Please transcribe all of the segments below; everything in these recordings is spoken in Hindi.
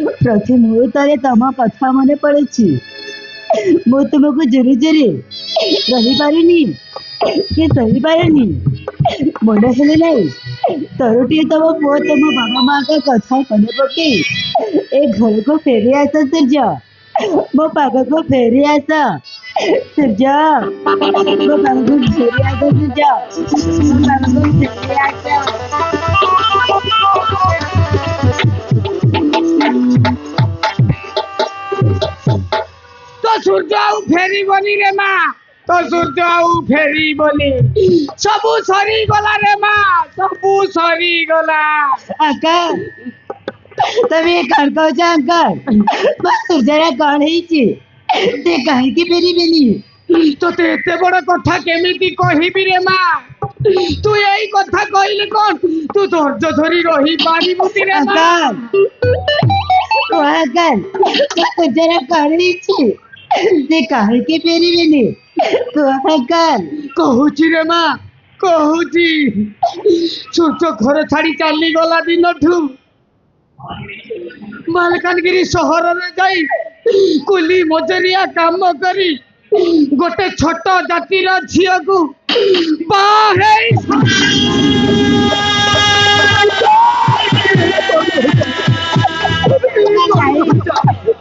प्रति मुहूर्त तम कथा मन पड़े मु तुमको जोरे जोरे रही पारुनी कि सही पारुनी मन हेले नहीं तरुटी तम पुओ तुम बाबा माँ का कथा मन पके ए घर को फेरी आस सूर्य मो पाग को फेरी आस सूर्य मो पाग को फेरी आस सूर्य मो पाग को फेरी आस। तो सूर्य आउ फेरी बनी रे माँ तो सूर्य आउ फेरी बनी सबू सरी गला रे माँ सबू सरी गला। अंकल तमे कौन कहछ अंकल मो सूर्य कौन है से कहीं की फेरी बेनी तो एते बड़ कथा केमिति कहिबी रे माँ तू यही कथा कहले कौन तू धैर्य धरी रही पारिबु रे माँ। अंकल मो सूर्य कौन है से कहीं की फेरी बेनी तो अंकल कहूची रे माँ कहूची सूर्य घर छाड़ी चली गला दिन मालकानगिरी सहर रे जाई कुली मजरिया काम करी गोटे छोट जातिर झील को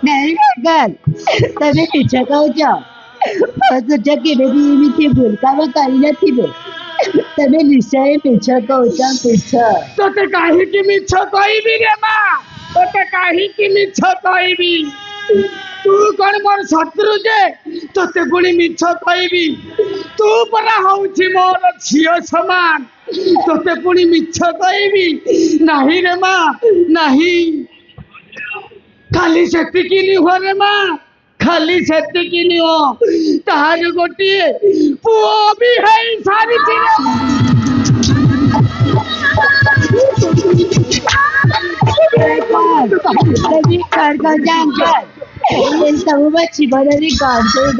नहीं अंकल तमे पीछे कहछ सूर्य केवे भी एमती भूल काम कर तमे निश्चय पीछे कहछ पीछे तोते काहे की मिछ कहबी रे माँ तोते काहे की मिछ कहबी तू कौन मोर शत्रु जे तोते गुणी मिछ कहबी तू परा होउछि मोर झियो समान तोते पुणी मिछ कहबी नाही रे माँ नाही खाली सेतिकी नि हो रे माँ खाली सेतिकी नि हो तार गोटिए पुओ भी है सारी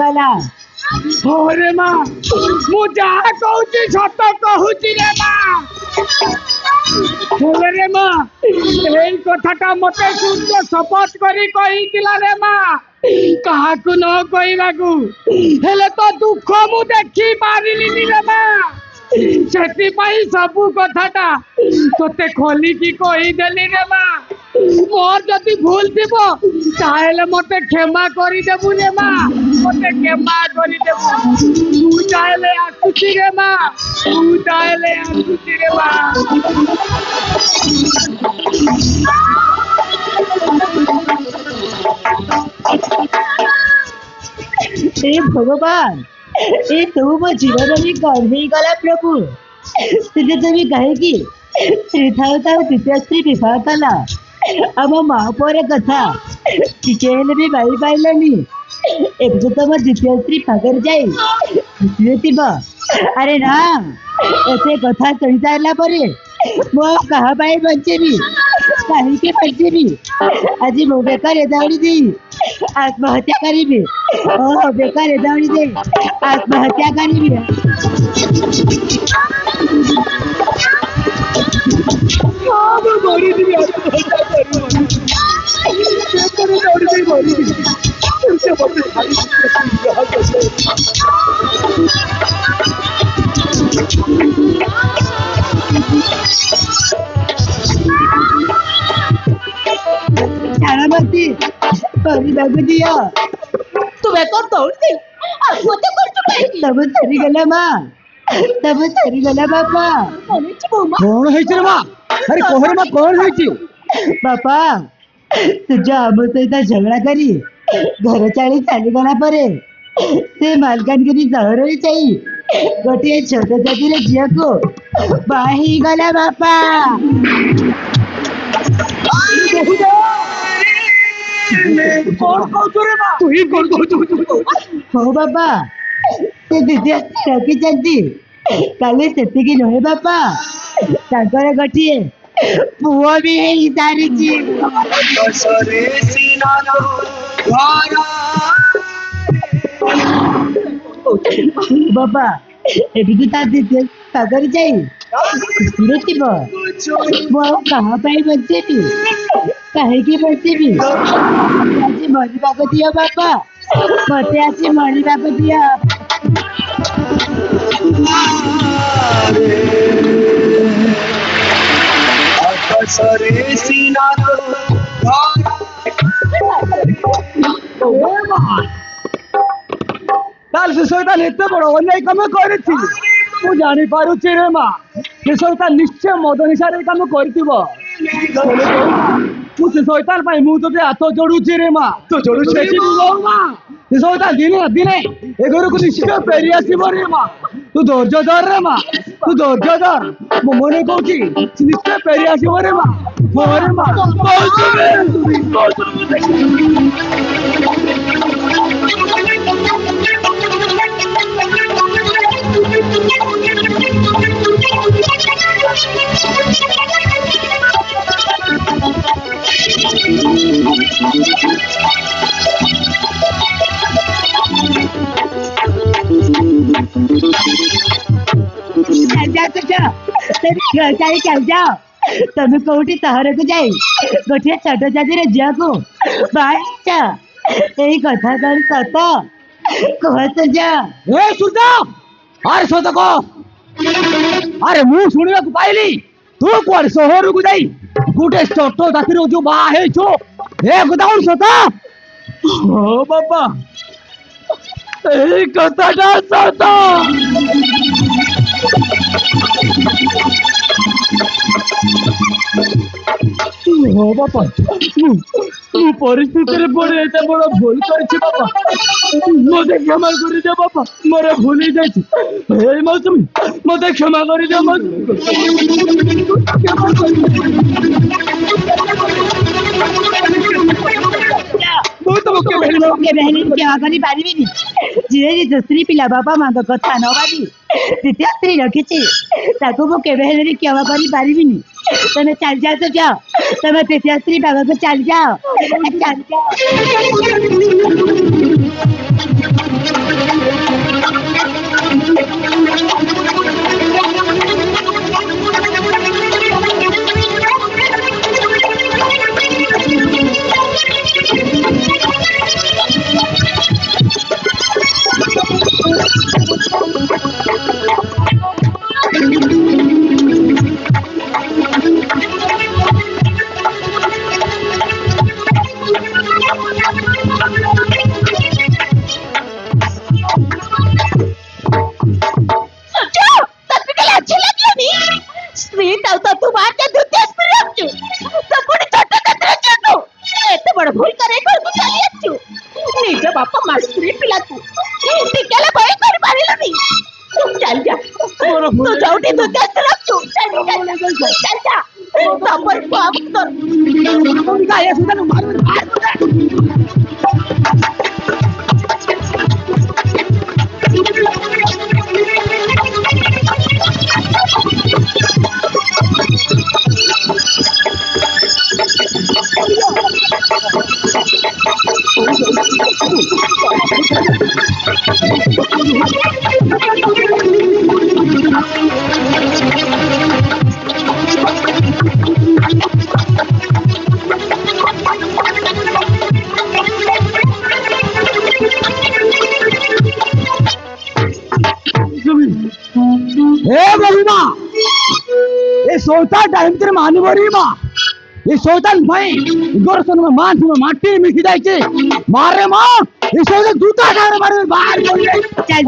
गला रे माँ मु जहाँ कहूची सत कहूची रे माँ रे माँ यही कथाटा मते सूर्य शपथ करी कहिथिला रे माँ काहाकू न कहबाकू हेले तो दुख मु देखी पारिलिनी रे माँ सेतिपाई सबू कथाटा तोते खोलिकी कहीदेली रे माँ मोर जदि भूल थी ताहेले मते क्षमा करी देबु रे माँ मते क्षमा करी देबु तू चाहेले आसुची रे माँ तू चाहेले आसुची रे माँ। हे भगवान ए तू मो जीवन में कौन ही गला प्रभु तुझे तुम्हें कहे कि स्त्री था द्वितीय स्त्री विवाह कला आम माँ पर कथा टिके भी भाई पाइलानी एबे तो तुम द्वितीय स्त्री पागर जाए खुशी थी अरे राम ऐसे कथा सुनी सारा पर मो कहा पाई बचेबी कहीं के बचेबी आज मो बेकार दौड़ी दी आत्महत्या करी ओ बेकार दौड़ी दे आत्महत्या करी दिया तुम्हें कौन दौड़ दी आत्महत्या कर चुका है तब सरी गला माँ तब सरी गला बापा कौन है रे माँ अरे कोहरे माँ कौन है बापा तुझा आम सहित झगड़ा करी घर छाड़ी चली गला परे से मालकानगिरी सहर चाहिए गोटे छोट जातिर झील को बाही गला बापा हो बापा से द्वितीय रखी चलती काले सेतिकी नहे बापा ताकर गठिए पुओ भी है सारी चीज बाबा एबी की ता द्वितीय सागर जाई सुरती बो वो कहां पाई बच्चे थी କାହିଁକି ବସିବି ଆଜି ମରିବାକୁ ଦିଅ ବାପା ମତେ ଆଜି ମରିବାକୁ ଦିଅ ଆକାଶରେ ସିନା ତାହେଲେ ସେ ସଇତାନ ଏତେ ବଡ ଅନ୍ୟାୟ କାମ କରିଛି ମୁଁ ଜାଣିପାରୁଛି ରେ ମା ସେ ସଇତାନ ନିଶ୍ଚୟ ମଦ ନିଶାରେ କାମ କରିଥିବ ମୁଁ ସେ ସଇତାନ ପାଇଁ ମୁଁ ତୋତେ ହାତ ଯୋଡୁଛି ରେ ମା ତୁ ଯୋଡୁଛୁ? ମା ସେ ସଇତାନ ଦିନେ ନା ଦିନେ ଏ ଘରକୁ ନିଶ୍ଚୟ ଫେରି ଆସିବ ରେ ମା ତୁ ଧୈର୍ଯ୍ୟ ଧର ରେ ମା ତୁ ଧୈର୍ଯ୍ୟ ଧର ମୁଁ ମନେ କହୁଛି ସେ ନିଶ୍ଚୟ ଫେରି ଆସିବ ରେ ମା ହଁ ରେ ମା ତମେ କୋଉଠି ସହରକୁ ଯାଇ ଗୋଟିଏ ଛୋଟ ଜାତିର ଝିଅକୁ ବାହାରିଛ ଏଇ କଥା କଣ ସତ କୁହ ସୂର୍ଯ୍ୟ ଏ ସୂର୍ଯ୍ୟ ଆରେ ସତ କହ ଆରେ ମୁଁ ଶୁଣିବାକୁ ପାଇଲି ତୁ କୁଆଡେ ସହରକୁ ଯାଇ ଗୋଟେ ଛୋଟ ଜାତିର ଯୋଉ ବାହା ହେଇଛୁ ଏ କଥା କଣ ସତ ହଁ ବାପା ଏଇ କଥାଟା ସତ ହଁ ବାପା ମୁଁ ପରିସ୍ଥିତିରେ ପଡି ଏତେ ବଡ ଭୁଲ କରିଛି ବାପା ମତେ କ୍ଷମା କରିଦିଅ ବାପା ମୋର ଭୁଲ ହେଇଯାଇଛି ହେ ମୌସୁମୀ ମତେ କ୍ଷମା କରିଦିଅ ମୌସୁମୀ ମୁଁ ତମକୁ କେବେ ହେଲେ କେବେ ହେଲେ କ୍ଷମା କରିପାରିବିନି ଯିଏ ନିଜ ସ୍ତ୍ରୀ ପିଲା ବାପା ମାଙ୍କ କଥା ନ ଭାବି ଦ୍ୱିତୀୟ ସ୍ତ୍ରୀ ରଖିଛି ତାକୁ ମୁଁ କେବେ ହେଲେ ବି କ୍ଷମା କରିପାରିବିନି ତମେ ଚାଲିଯାଅ ସୂର୍ଯ୍ୟ ତମେ ତୃତୀୟ ସ୍ତ୍ରୀ ପାଖକୁ ଚାଲିଯାଅ ଚାଲିଯାଅ ସ୍ତ୍ରୀ ତାଉ ତ ତୁ ବାହାରକେ ଦ୍ୱିତୀୟ ସ୍ତ୍ରୀ ରଖଛୁ ତ ପୁଣି ଛୋଟ ଜାତିର ଝିଅକୁ ଏତେ ବଡ ଭୁଲ କରି ଘରକୁ ଚାଲି ଆସିଛୁ ନିଜ ବାପା ମା ସ୍ତ୍ରୀ ପିଲାକୁ ଟିକେଲେ ଭୟ କରିପାରିଲୁନି ଚାଲ ଯା ତୁ ଯୋଉଠି ଦ୍ୱିତୀୟ ସ୍ତ୍ରୀ ରଖଛୁ ଚାଲ ଯା ତାପରେ शौचाल टाइम तेरे मानी बोरी माँ ये शौचाल भाई इधर सुन मैं मान सुन माटी मिखी जाए के मारे माँ ये शौचाल जूता डाले मारे बाहर बोली चल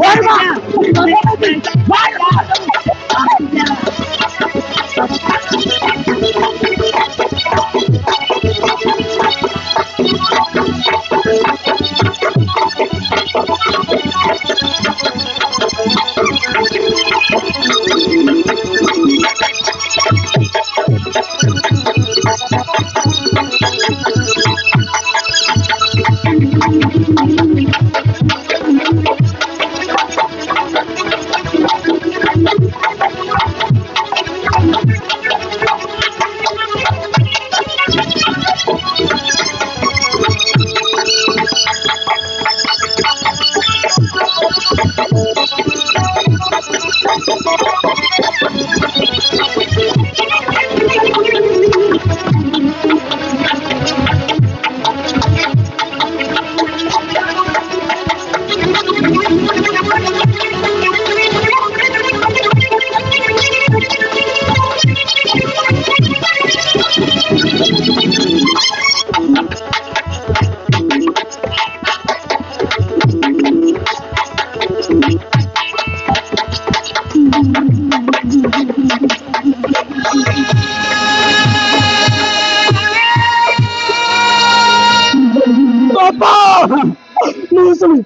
समय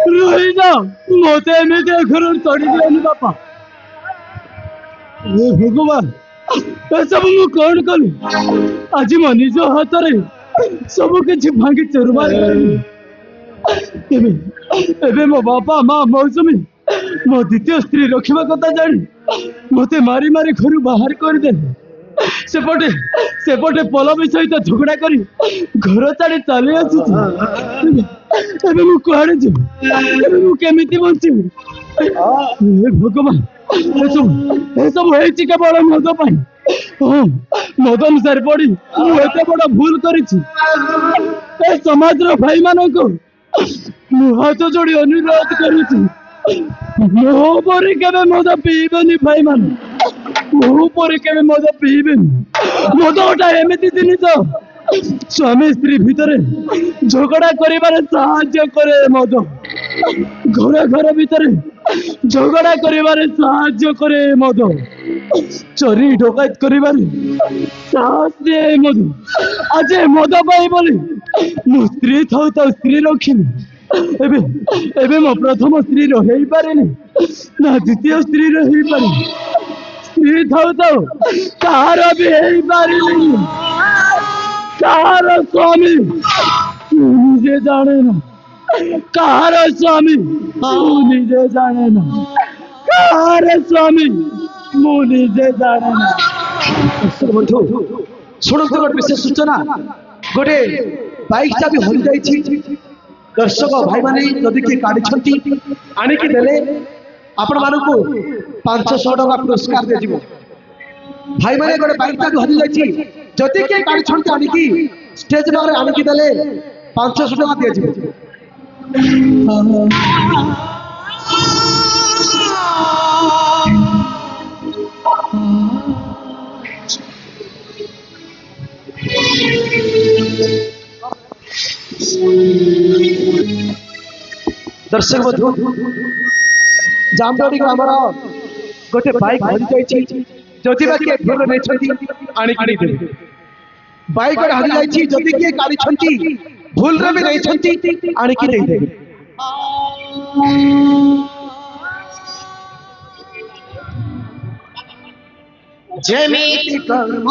रही जाओ मत एमती घर चढ़ी दिलानी बापा हे भगवान सब मु कौन कली आज मो निज हाथ सब किसी भांगी चुरमार एबे मो बापा माँ मौसमी मो द्वितीय स्त्री रखा कथा जानी मत मारी मारी घर बाहर करदे सेपटे सेपटे पलमी सहित झगड़ा करी घर छाड़ी चली आसुची मु कड़े जी केमिति बंचिबी भगवान सब केवल मद पाई हाँ मद निशार पड़ी मुझे बड़ भूल कर समाज भाई मान को हाथ जोड़ी अनुरोध करुची मो पर केवे मद पीबेनी भाई मान मो पर केवे मद पीबेनी मद गोटा एमती जिनिस स्वामी स्त्री भितर झगड़ा करिबारे साहाय्य करे मद घर घर भितर झगड़ा करिबारे साहाय्य करे मद चोरी डकायत करिबारे साहस दे मद आज मद पाई बोली मो स्त्री थाउ तो स्त्री रखिनी एबे एबे मो प्रथम स्त्री रही पारेनी ना द्वितीय स्त्री रही पारे स्त्री थाउ तो कार भी हेई पारेनी कार स्वामी निजे जाने ना कार स्वामी निजे जाने ना कार स्वामी निजे जाने ना बंधु शुणु गोटे विशेष सूचना गोटे बाइक चाबी हरि जाइछि दर्शक भाई माने जदि के काढी आनिकी देले आपण मानकु 500 टका पुरस्कार दे दिबो भाई माने गोटे बाइक चाबी हरि जाइछि जदि के काढी आनिकी स्टेज पर आनिकी देले 500 टका दे दिबो दर्शक बंधु जामदोड़ी ग्रामर गोटे बाइक हरि जाइछि जदि बाकी फेर नै छथि आनिकी दे बाइक हरि जाइछि जदि के काढी छथि भूल रे भी नै छथि आनिकी दे दे जेमिति कर्म